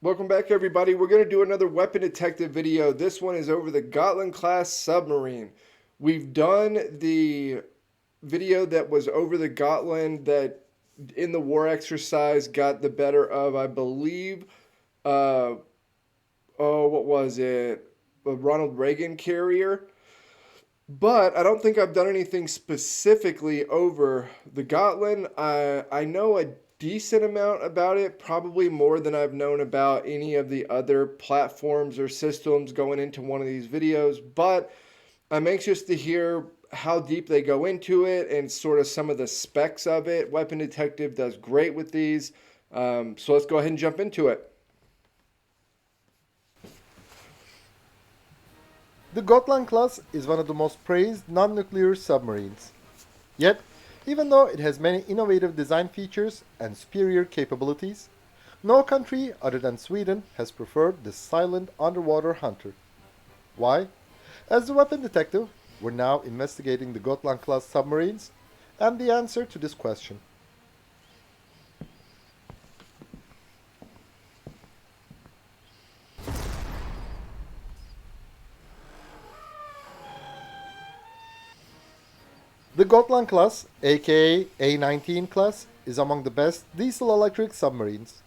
Welcome back, everybody. We're going to do another weapon detective video. This one is over the Gotland Class submarine. We've done the video that was over the Gotland that in the war exercise got the better of, I believe, uh, what was it? A Ronald Reagan carrier. But I don't think I've done anything specifically over the Gotland. I know a decent amount about it, probably more than I've known about any of the other platforms or systems going into one of these videos. But I'm anxious to hear how deep they go into it and sort of some of the specs of it. Weapon Detective does great with these. So let's go ahead and jump into it. The Gotland Class is one of the most praised non-nuclear submarines. Yet, even though it has many innovative design features and superior capabilities, no country other than Sweden has preferred the silent underwater hunter. Why? As the weapon detective, we're now investigating the Gotland Class submarines and the answer to this question. The Gotland class, aka A-19 class, is among the best diesel-electric submarines.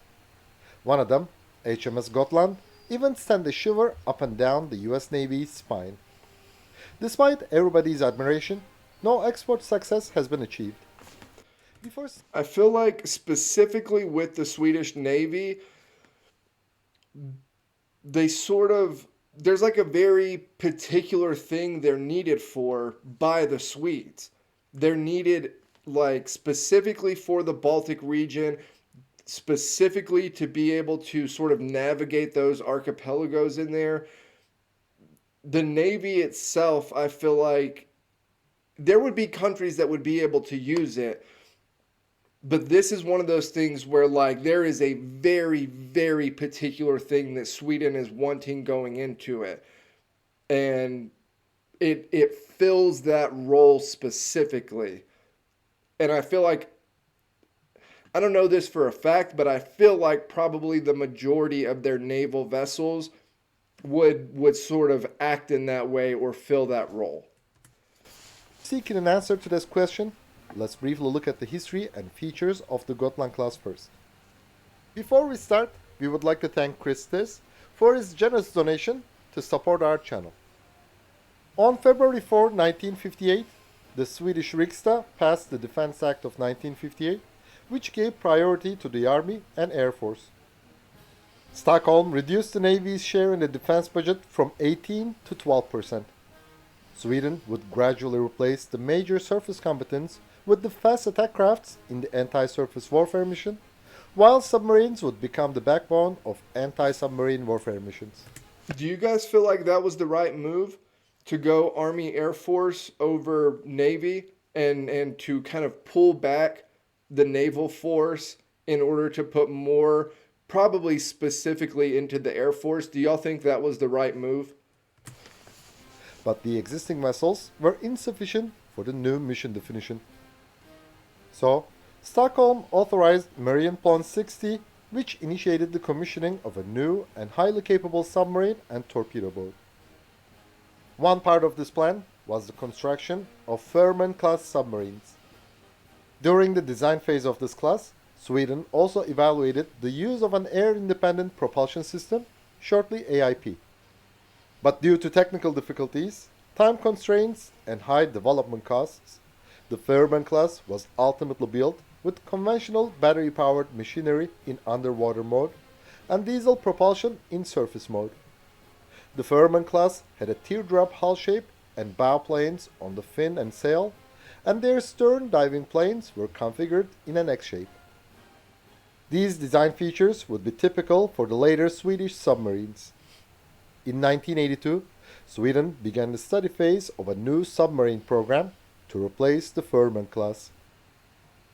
One of them, HMS Gotland, even sent a shiver up and down the US Navy's spine. Despite everybody's admiration, no export success has been achieved. Before I feel like specifically with the Swedish Navy, they sort of there's like a very particular thing they're needed for by the Swedes. They're needed like specifically for the Baltic region, specifically to be able to sort of navigate those archipelagos in there. The Navy itself, I feel like there would be countries that would be able to use it, but this is one of those things where like there is a very particular thing that Sweden is wanting going into it, and it fills that role specifically. And I feel like, I don't know this for a fact, but I feel like probably the majority of their naval vessels would sort of act in that way or fill that role. seeking an answer to this question, let's briefly look at the history and features of the Gotland class first. Before we start, we would like to thank Christis for his generous donation to support our channel. On February 4, 1958, the Swedish Riksdag passed the Defense Act of 1958, which gave priority to the Army and Air Force. Stockholm reduced the Navy's share in the defense budget from 18 to 12%. Sweden would gradually replace the major surface combatants with the fast attack crafts in the anti-surface warfare mission, while submarines would become the backbone of anti-submarine warfare missions. Do you guys feel like that was the right move to go Army Air Force over Navy and to kind of pull back the naval force in order to put more probably specifically into the Air Force? Do y'all think that was the right move? But the existing vessels were insufficient for the new mission definition. So, Stockholm authorized Marine Plan 60, which initiated the commissioning of a new and highly capable submarine and torpedo boat. One part of this plan was the construction of Submarine-class submarines. During the design phase of this class, Sweden also evaluated the use of an air-independent propulsion system, shortly AIP. But due to technical difficulties, time constraints, and high development costs, the Submarine class was ultimately built with conventional battery-powered machinery in underwater mode and diesel propulsion in surface mode. The Submarine class had a teardrop hull shape and bow planes on the fin and sail, and their stern diving planes were configured in an X shape. These design features would be typical for the later Swedish submarines. In 1982, Sweden began the study phase of a new submarine program to replace the Submarine class.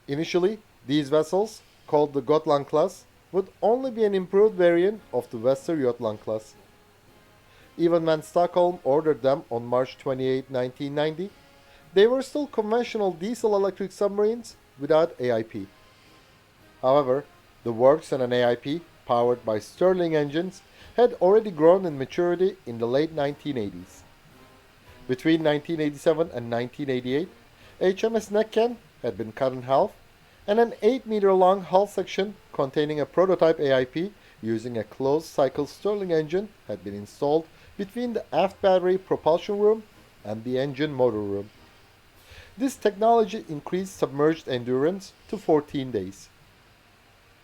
Initially, these vessels, called the Gotland class, would only be an improved variant of the Västergötland class. Even when Stockholm ordered them on March 28, 1990, they were still conventional diesel-electric submarines without AIP. However, the works on an AIP powered by Stirling engines, had already grown in maturity in the late 1980s. Between 1987 and 1988, HMS Necken had been cut in half, and an 8-meter long hull section containing a prototype AIP using a closed-cycle Stirling engine had been installed between the aft battery propulsion room and the engine motor room. This technology increased submerged endurance to 14 days.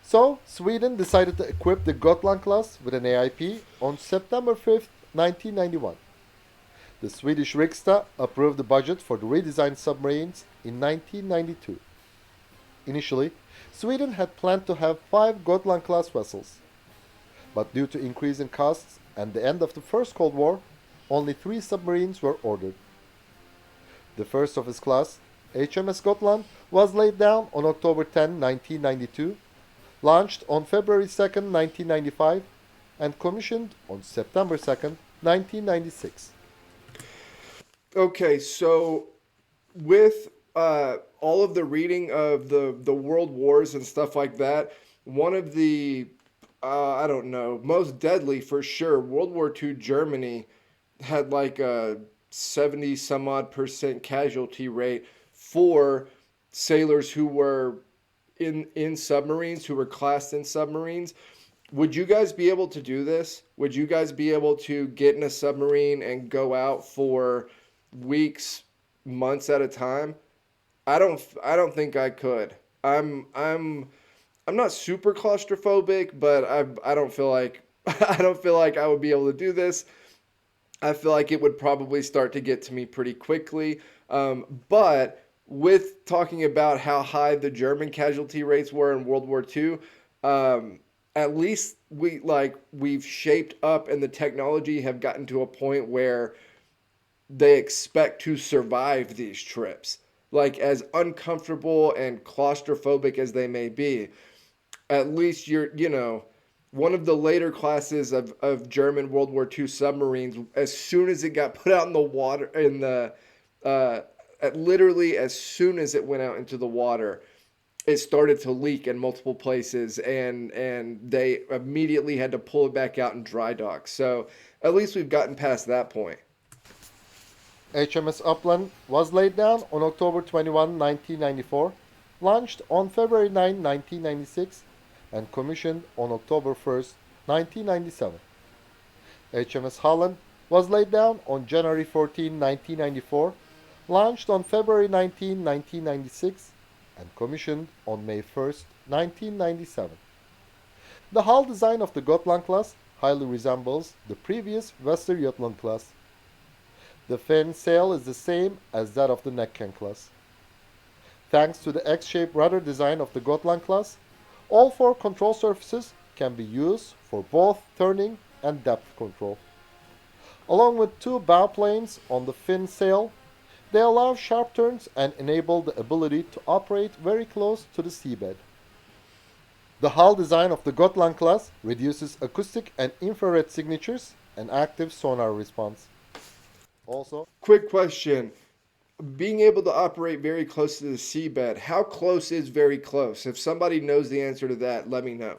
So, Sweden decided to equip the Gotland class with an AIP on September 5, 1991. The Swedish Riksdag approved the budget for the redesigned submarines in 1992. Initially, Sweden had planned to have 5 Gotland class vessels. But due to increasing costs and the end of the First Cold War, only 3 submarines were ordered. The first of its class, HMS Gotland, was laid down on October 10, 1992, launched on February 2, 1995, and commissioned on September 2, 1996. Okay, so with all of the reading of the world wars and stuff like that, one of the I don't know, most deadly for sure, World War II Germany had like a 70 some odd percent casualty rate for sailors who were in submarines, who were classed in submarines. Would you guys be able to do this? Would you guys be able to get in a submarine and go out for weeks, months at a time? I don't think I could. I'm not super claustrophobic, but I don't feel like I don't feel like I would be able to do this. I feel like it would probably start to get to me pretty quickly. But with talking about how high the German casualty rates were in World War II, at least we've shaped up and the technology have gotten to a point where they expect to survive these trips. Like as uncomfortable and claustrophobic as they may be, at least one of the later classes of German World War II submarines, as soon as it got put out in the water, uh, literally as soon as it went out into the water, it started to leak in multiple places, and they immediately had to pull it back out in dry dock. So at least we've gotten past that point. HMS Upland was laid down on October 21, 1994, launched on February 9, 1996, and commissioned on October 1, 1997. HMS Holland was laid down on January 14, 1994, launched on February 19, 1996, and commissioned on May 1, 1997. The hull design of the Gotland class highly resembles the previous Västergötland class. The fin sail is the same as that of the Necken class. Thanks to the X-shaped rudder design of the Gotland class, all 4 control surfaces can be used for both turning and depth control. Along with 2 bow planes on the fin sail, they allow sharp turns and enable the ability to operate very close to the seabed. The hull design of the Gotland class reduces acoustic and infrared signatures and active sonar response. Also, Quick question. Being able to operate very close to the seabed, how close is very close? If somebody knows the answer to that, let me know.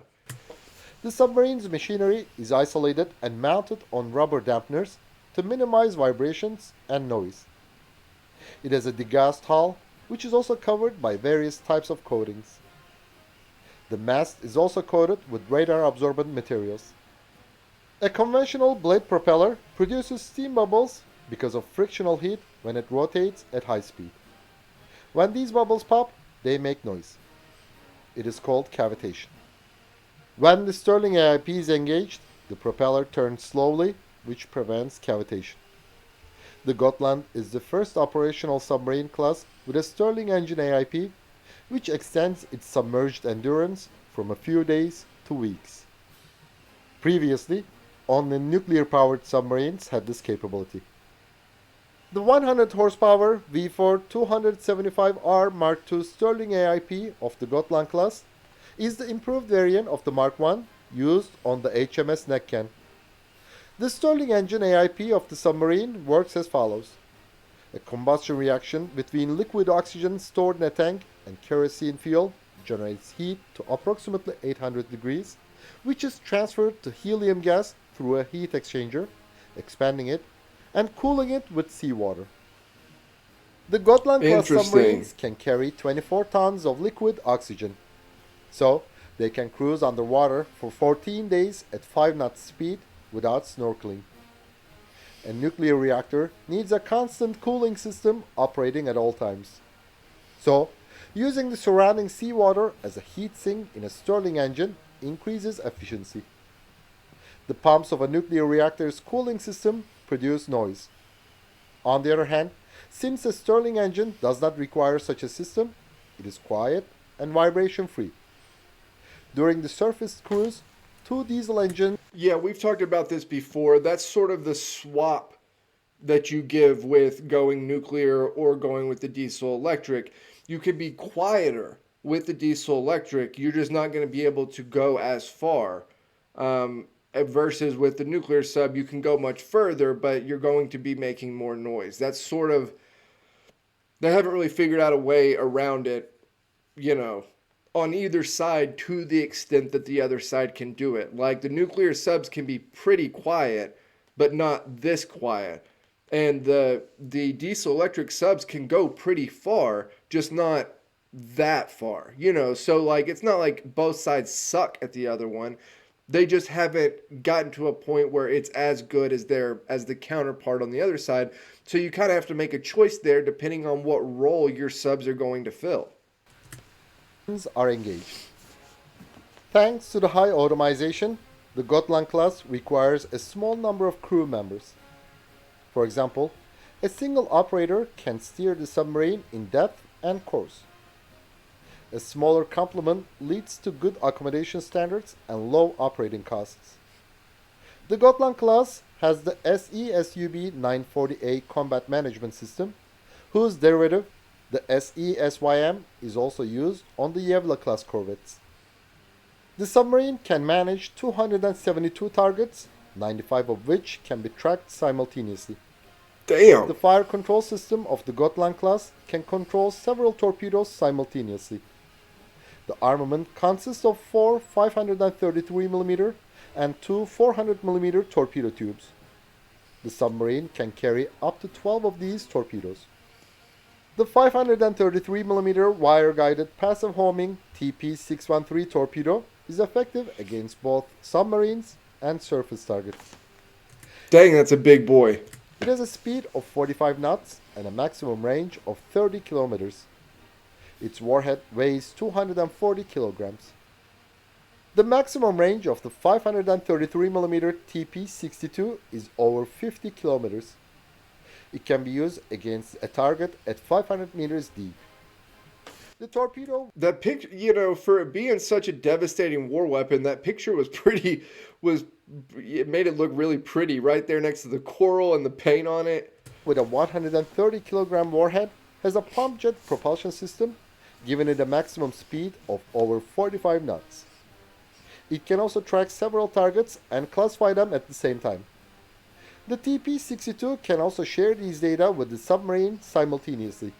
the submarine's machinery is isolated and mounted on rubber dampeners to minimize vibrations and noise. It has a degassed hull, which is also covered by various types of coatings. The mast is also coated with radar-absorbent materials. A conventional blade propeller produces steam bubbles because of frictional heat when it rotates at high speed. When these bubbles pop, they make noise. It is called cavitation. When the Stirling AIP is engaged, the propeller turns slowly, which prevents cavitation. The Gotland is the first operational submarine class with a Stirling engine AIP, which extends its submerged endurance from a few days to weeks. Previously, only nuclear-powered submarines had this capability. The 100 horsepower V4 275R Mark II Stirling AIP of the Gotland class is the improved variant of the Mark I used on the HMS Necken. The Stirling engine AIP of the submarine works as follows. A combustion reaction between liquid oxygen stored in a tank and kerosene fuel generates heat to approximately 800 degrees, which is transferred to helium gas through a heat exchanger, expanding it, and cooling it with seawater. The Gotland class Interesting. submarines can carry 24 tons of liquid oxygen, so they can cruise underwater for 14 days at 5 knots speed without snorkeling. A nuclear reactor needs a constant cooling system operating at all times. So, using the surrounding seawater as a heat sink in a Stirling engine increases efficiency. The pumps of a nuclear reactor's cooling system produce noise. On the other hand, since a Stirling engine does not require such a system, it is quiet and vibration free. During the surface cruise, two diesel engines Yeah, we've talked about this before. That's sort of the swap that you give with going nuclear or going with the diesel electric. You can be quieter with the diesel electric. You're just not going to be able to go as far. Versus with the nuclear sub, you can go much further, but you're going to be making more noise. That's sort of, they haven't really figured out a way around it, you know, on either side to the extent that the other side can do it. Like the nuclear subs can be pretty quiet, but not this quiet. And the diesel electric subs can go pretty far, just not that far. You know, so like it's not like both sides suck at the other one. They just haven't gotten to a point where it's as good as the counterpart on the other side. So you kind of have to make a choice there depending on what role your subs are going to fill. are engaged. Thanks to the high automation, the Gotland class requires a small number of crew members. For example, a single operator can steer the submarine in depth and course. A smaller complement leads to good accommodation standards and low operating costs. The Gotland class has the SESUB 940A combat management system, whose derivative, the SESYM, is also used on the Yevla class corvettes. The submarine can manage 272 targets, 95 of which can be tracked simultaneously. Damn. The fire control system of the Gotland class can control several torpedoes simultaneously. The armament consists of 4 533mm and 2 400mm torpedo tubes. The submarine can carry up to 12 of these torpedoes. The 533mm wire-guided passive homing TP613 torpedo is effective against both submarines and surface targets. Dang, that's a big boy. It has a speed of 45 knots and a maximum range of 30 kilometers. Its warhead weighs 240 kilograms. The maximum range of the 533mm TP62 is over 50 kilometers. It can be used against a target at 500 meters deep. The torpedo. That picture, you know, for it being such a devastating war weapon, that picture it made it look really pretty right there next to the coral and the paint on it. With a 130 kilogram warhead, has a pump jet propulsion system, giving it a maximum speed of over 45 knots. It can also track several targets and classify them at the same time. The TP62 can also share these data with the submarine simultaneously.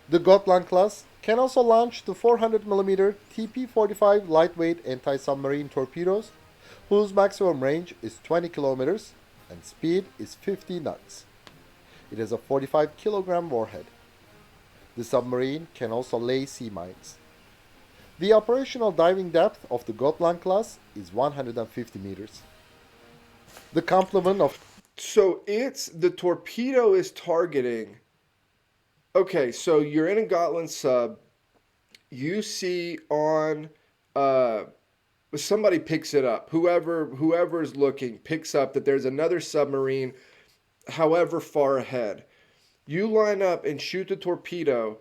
The Gotland class can also launch the 400mm TP45 lightweight anti-submarine torpedoes, whose maximum range is 20 kilometers and speed is 50 knots. It has a 45 kilogram warhead. The submarine can also lay sea mines. The operational diving depth of the Gotland class is 150 meters. The complement of... So the torpedo is targeting. Okay, so you're in a Gotland sub. You see on somebody picks it up. Whoever's looking picks up that there's another submarine however far ahead. You line up and shoot the torpedo,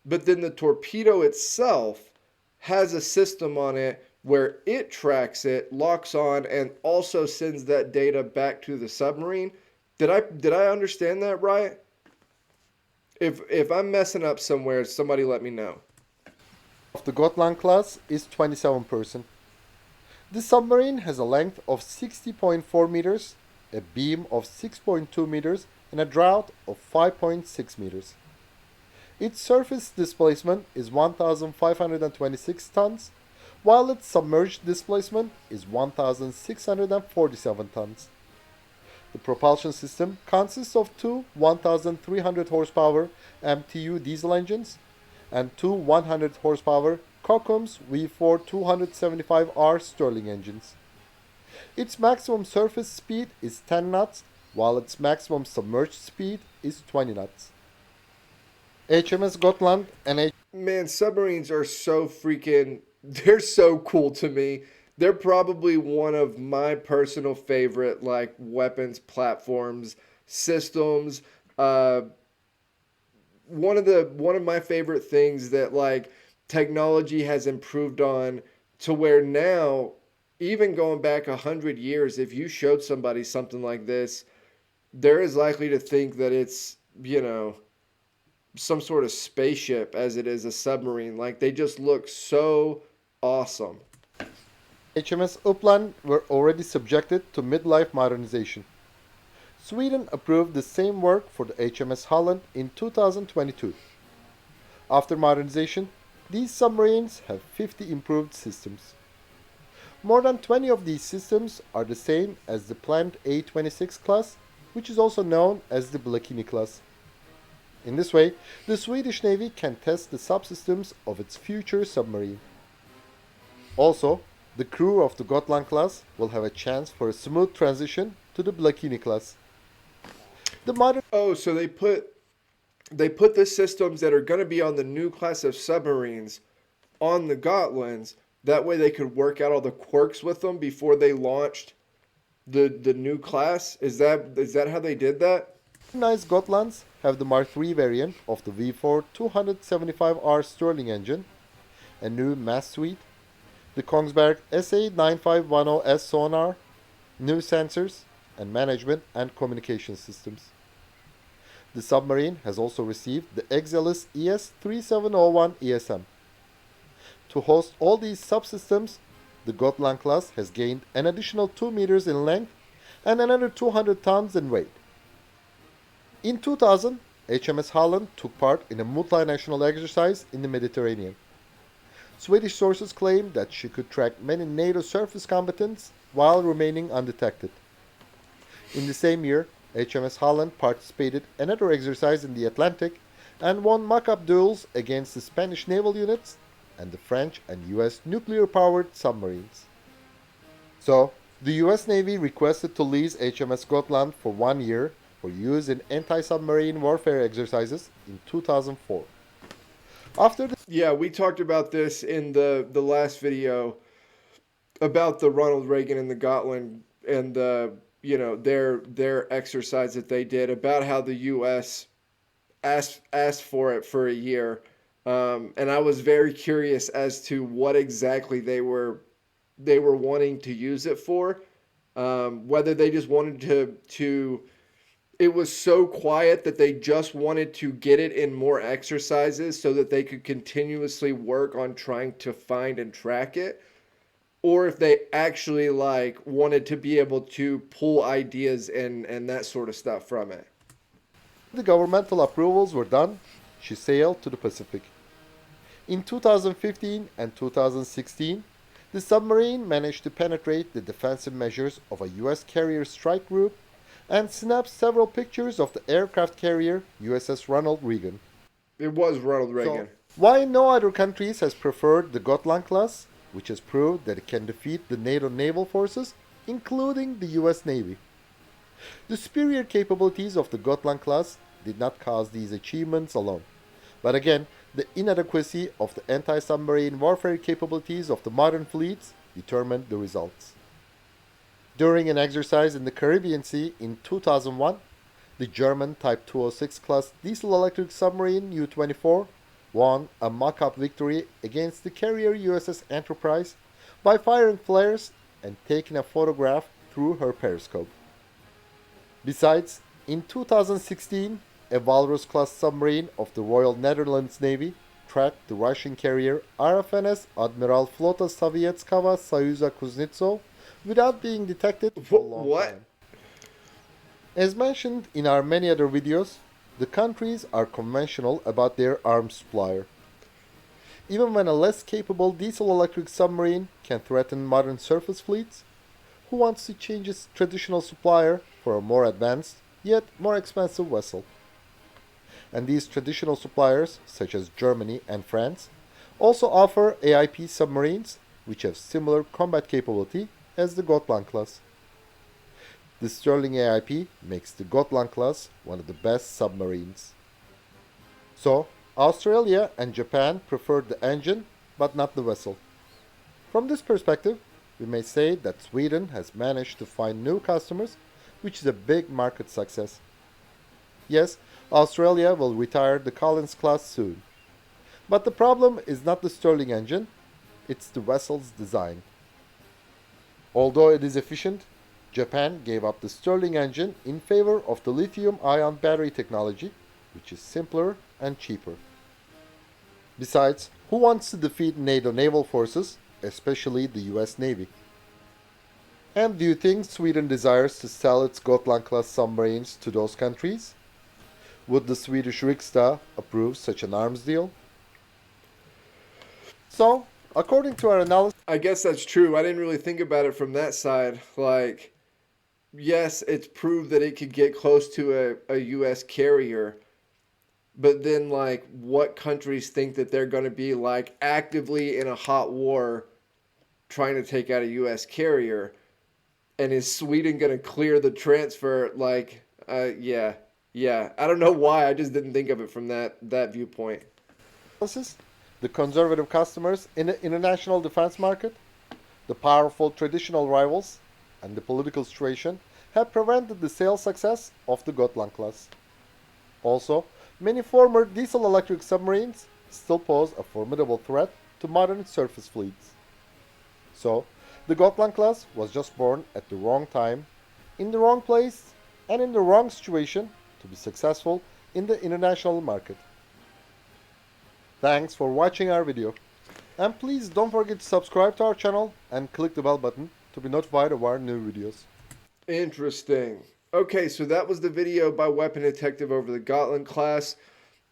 but then the torpedo itself has a system on it where it tracks it, locks on, and also sends that data back to the submarine. Did I understand that right? If I'm messing up somewhere, somebody let me know. The Gotland class is 27%. The submarine has a length of 60.4 meters, a beam of 6.2 meters, and a draught of 5.6 meters. Its surface displacement is 1,526 tons, while its submerged displacement is 1,647 tons. The propulsion system consists of two 1,300 horsepower MTU diesel engines and two 100 horsepower Kockums V4 275R Stirling engines. Its maximum surface speed is 10 knots, while its maximum submerged speed is 20 knots. HMS Gotland and Man, submarines are so freaking, they're so cool to me. They're probably one of my personal favorite like weapons platforms, systems. Uh one of my favorite things that like technology has improved on to where now even going back 100 years, if you showed somebody something like this, they're as likely to think that it's, some sort of spaceship as it is a submarine. Like they just look so awesome. HMS Uppland were already subjected to midlife modernization. Sweden approved the same work for the HMS Holland in 2022. After modernization, these submarines have 50 improved systems. More than 20 of these systems are the same as the planned A26 class, which is also known as the Blakini class. In this way, the Swedish Navy can test the subsystems of its future submarine. Also, the crew of the Gotland class will have a chance for a smooth transition to the Blakini class. The modern Oh, so they put the systems that are going to be on the new class of submarines on the Gotlands. That way they could work out all the quirks with them before they launched the new class. Is that how they did that? modernized Gotlands have the Mark III variant of the V4 275R Stirling engine, a new mast suite, the Kongsberg SA9510S sonar, new sensors, and management and communication systems. The submarine has also received the Exelis ES3701 ESM. To host all these subsystems, the Gotland class has gained an additional 2 meters in length and another 200 tons in weight. In 2000, HMS Holland took part in a multinational exercise in the Mediterranean. Swedish sources claim that she could track many NATO surface combatants while remaining undetected. In the same year, HMS Holland participated in another exercise in the Atlantic and won mock-up duels against the Spanish naval units and the French and US nuclear-powered submarines. So, the US Navy requested to lease HMS Gotland for 1 year for use in anti-submarine warfare exercises in 2004. After the Yeah, we talked about this in the last video about the Ronald Reagan and the Gotland and their exercise that they did about how the U.S. asked for it for a year, and I was very curious as to what exactly they were wanting to use it for, whether they just wanted to. It was so quiet that they just wanted to get it in more exercises so that they could continuously work on trying to find and track it, or if they actually like wanted to be able to pull ideas and that sort of stuff from it. governmental approvals were done, she sailed to the Pacific. In 2015 and 2016, the submarine managed to penetrate the defensive measures of a US carrier strike group and snapped several pictures of the aircraft carrier USS Ronald Reagan. It was Ronald Reagan. So, why no other countries has preferred the Gotland class, which has proved that it can defeat the NATO naval forces, including the US Navy? The superior capabilities of the Gotland class did not cause these achievements alone, but again, the inadequacy of the anti-submarine warfare capabilities of the modern fleets determined the results. During an exercise in the Caribbean Sea in 2001, the German Type 206 class diesel-electric submarine U-24 won a mock-up victory against the carrier USS Enterprise by firing flares and taking a photograph through her periscope. Besides, in 2016, a Walrus-class submarine of the Royal Netherlands Navy tracked the Russian carrier RFNS Admiral Flota Sovietskого Soyuza Kuznetsov without being detected for a long What? time. As mentioned in our many other videos, the countries are conventional about their arms supplier. even when a less capable diesel-electric submarine can threaten modern surface fleets? Who wants to change its traditional supplier for a more advanced, yet more expensive vessel? And these traditional suppliers, such as Germany and France, also offer AIP submarines which have similar combat capability as the Gotland class. The Sterling AIP makes the Gotland class one of the best submarines. So, Australia and Japan preferred the engine but not the vessel. From this perspective, we may say that Sweden has managed to find new customers, which is a big market success. Yes, Australia will retire the Collins class soon. But the problem is not the Sterling engine, it's the vessel's design. Although it is efficient, Japan gave up the Sterling engine in favor of the lithium-ion battery technology, which is simpler and cheaper. Besides, who wants to defeat NATO naval forces, especially the US Navy? And do you think Sweden desires to sell its Gotland-class submarines to those countries? Would the Swedish Riksdag approve such an arms deal? So, according to our analysis, I guess that's true. I didn't really think about it from that side. Like, yes, it's proved that it could get close to a US carrier, but then, like, what countries think that they're going to be, like, actively in a hot war trying to take out a US carrier? And is Sweden going to clear the transfer? Like, yeah. Yeah. I don't know why. I just didn't think of it from that viewpoint. the conservative customers in the international defense market, the powerful traditional rivals, and the political situation have prevented the sales success of the Gotland class. Also, many former diesel-electric submarines still pose a formidable threat to modern surface fleets. So, the Gotland class was just born at the wrong time, in the wrong place, and in the wrong situation to be successful in the international market. Thanks for watching our video. And please don't forget to subscribe to our channel and click the bell button to be notified of our new videos. Interesting. Okay, so that was the video by Weapon Detective over the Gotland class.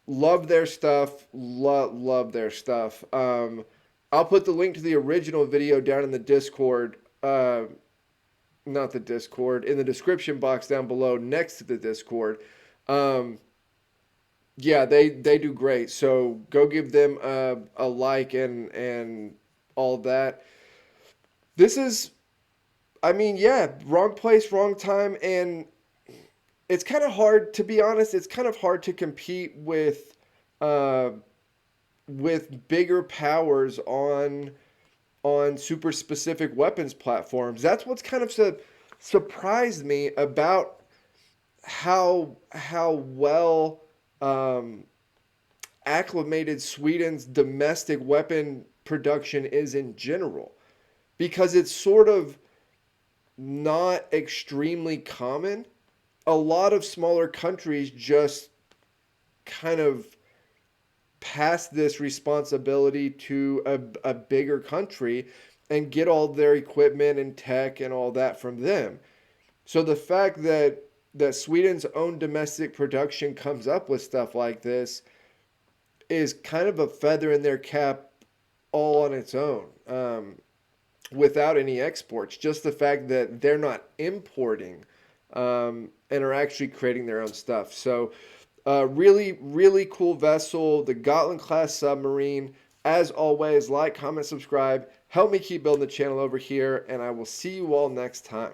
Love their stuff. Love their stuff. I'll put the link to the original video down in the Discord. Not the Discord. In the description box down below next to the Discord. Yeah, they do great. So go give them a like and all that. This is, I mean, yeah, wrong place, wrong time, and it's kind of hard, to be honest. It's kind of hard to compete with bigger powers on super specific weapons platforms. That's what's kind of surprised me about how well acclimated Sweden's domestic weapon production is in general, because it's sort of not extremely common. A lot of smaller countries just kind of pass this responsibility to a bigger country and get all their equipment and tech and all that from them. So the fact that Sweden's own domestic production comes up with stuff like this is kind of a feather in their cap all on its own, without any exports. Just the fact that they're not importing and are actually creating their own stuff. So really, really cool vessel, the Gotland Class submarine. As always, like, comment, subscribe. Help me keep building the channel over here, and I will see you all next time.